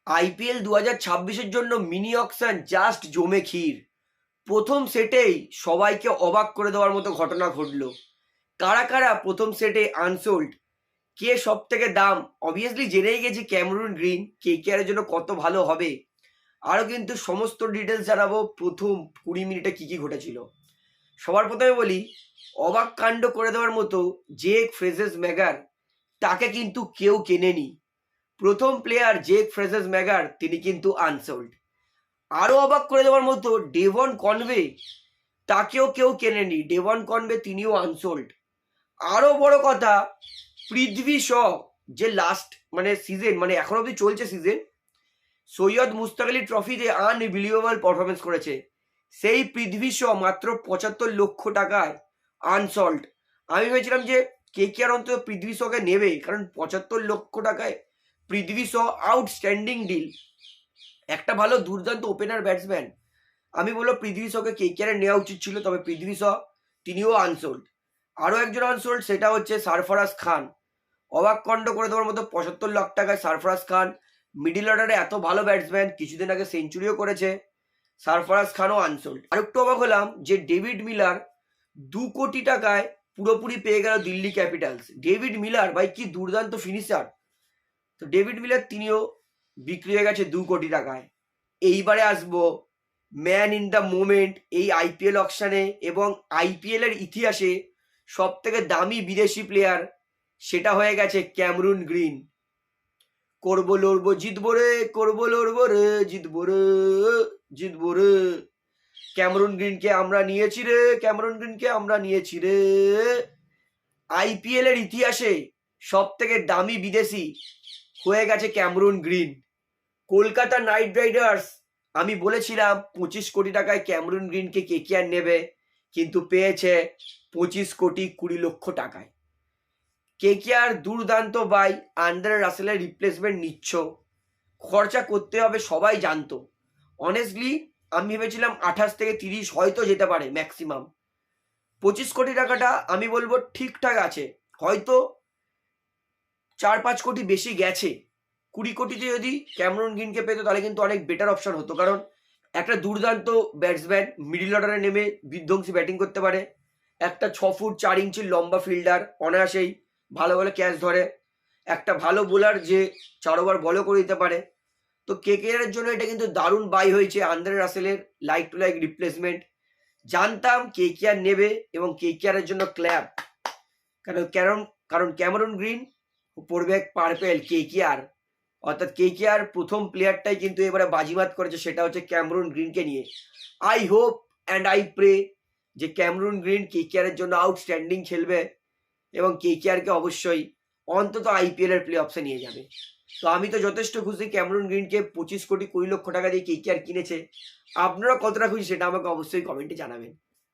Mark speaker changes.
Speaker 1: IPL 2026-এর জন্য mini auction just জমে ক্ষীর। প্রথম সেটেই সবাইকে অবাক করে দেওয়ার মতো ঘটনা ঘটলো। কারা কারা প্রথম সেটে আনসোল্ড, কে সব থেকে দাম, অবভিয়াসলি জেনেই গেছি ক্যামেরুন গ্রিন কেকেআর এর জন্য কত ভালো হবে। আরও কিন্তু সমস্ত ডিটেলস জানাবো প্রথম 20 মিনিটে কী কী ঘটেছিল। সবার প্রথমে বলি, অবাক কাণ্ড করে দেওয়ার মতো জেক ফ্রেজেস ম্যাগার, তাকে কিন্তু কেউ কেনেনি। প্রথম প্লেয়ার জেক ফ্রেজেস ম্যাগার, তিনি কিন্তু আনসোল্ড। আরও অবাক করে দেওয়ার মতো ডেভন কনওয়ে, তাকেও কেউ কেনেনি। ডেভন কনওয়ে তিনিও আনসোল্ড। আরও বড় কথা, পৃথ্বী শ, যে লাস্ট সিজন এখন অবধি চলছে সিজন, সৈয়দ মুস্তাক আলী ট্রফিতে আনবিলিভেবল পারফরমেন্স করেছে। সেই পৃথ্বী শ মাত্র 75 লক্ষ টাকায় আনসল্ড। আমি ভেবেছিলাম যে কেকেআর অন্তত পৃথ্বী শকে নেবে, কারণ 75 লক্ষ টাকায় পৃথ্বী শ আউটস্ট্যান্ডিং ডিল। একটা ভালো দুর্দান্ত ওপেনার ব্যাটসম্যান। আমি বলবো পৃথ্বী শকে কেকেআর নেওয়া উচিত ছিল, তবে পৃথ্বী শ তিনিও আনসোল্ড। আরও একজন আনসোল্ড, সেটা হচ্ছে সারফরাজ খান। অবাক কাণ্ড করে দেওয়ার মতো 75 লাখ টাকায় সারফরাজ খান, মিডিল অর্ডারে এত ভালো ব্যাটসম্যান, কিছুদিন আগে সেঞ্চুরিও করেছে। সারফরাজ খানও আনসোল্ড। আর একটু অবাক হলাম যে ডেভিড মিলার 2 কোটি টাকায় পুরোপুরি পেয়ে গেল দিল্লি ক্যাপিটালস। ডেভিড মিলার ভাই কি দুর্দান্ত ফিনিশার। তো ডেভিড মিলার তিনিও বিক্রি হয়ে গেছে 2 কোটি টাকায়। এইবারে আসবো ম্যান ইন দ্য মোমেন্ট এই আইপিএল অকশানে এবং আইপিএল এর ইতিহাসে সব থেকে দামি বিদেশি প্লেয়ার, সেটা হয়ে গেছে ক্যামেরুন গ্রিন। করবো লড়বো জিতবো রে, করবো লড়বো রে, জিতবো রে, জিতবো রে। ক্যামেরুন গ্রিনকে আমরা নিয়েছি রে, ক্যামেরুন গ্রিনকে আমরা নিয়েছি রে। আইপিএল এর ইতিহাসে সব থেকে দামি বিদেশি হয়ে গেছে Cameroon green. Kolkata night Riders, আমি বলেছিলাম 25 কোটি টাকায় ক্যামেরুন গ্রিনকে কেকেআর নেবে, কিন্তু পেয়েছে 25 কোটি 20 লক্ষ টাকায়। কেকেআর দুর্দান্ত বাই, আন্দ্রে রাসেলের রিপ্লেসমেন্ট নিচ্ছ, খরচা করতে হবে সবাই জানতো। অনেস্টলি আমি ভেবেছিলাম 28 থেকে 30 হয়তো যেতে পারে ম্যাক্সিমাম। 25 কোটি টাকাটা আমি বলবো ঠিকঠাক আছে, হয়তো 4-5 কোটি বেশি গেছে। 20 কোটিতে যদি ক্যামেরুন গ্রিনকে পেতো তাহলে কিন্তু অনেক বেটার অপশন হতো, কারণ একটা দুর্দান্ত ব্যাটসম্যান, মিডিল অর্ডারে নেমে বিধ্বংসী ব্যাটিং করতে পারে। একটা 6 ফুট 4 ইঞ্চির লম্বা ফিল্ডার, অনায়াসেই ভালো ভালো ক্যাচ ধরে। একটা ভালো বোলার যে 4 ওভার বলও করে দিতে পারে। তো কেকেআর এর জন্য এটা কিন্তু দারুণ বাই হয়েছে আন্দ্রে রাসেলের লাইক টু লাইক রিপ্লেসমেন্ট। জানতাম কেকেআর নেবে এবং কেকেআর এর জন্য ক্ল্যাব, কারণ কারণ কারণ ক্যামেরুন গ্রিন পড়বে পার্পেল কেকেআর, অর্থাৎ কেকেআর প্রথম প্লেয়ারটাই কিন্তু এবারে বাজিমাত করেছে, সেটা হচ্ছে ক্যামেরুন গ্রিনকে নিয়ে। I hope and I pray যে ক্যামেরুন গ্রিন কেকেআর এর জন্য আউটস্ট্যান্ডিং খেলবে এবং কেকেআরকে অবশ্যই অন্তত আইপিএল এর প্লে অফসে নিয়ে যাবে। তো আমি তো যথেষ্ট খুশি ক্যামেরুন গ্রিনকে 25 কোটি 20 লক্ষ টাকা দিয়ে কেকেআর কিনেছে। আপনারা কতটা খুশি সেটা আমাকে অবশ্যই কমেন্টে জানাবেন।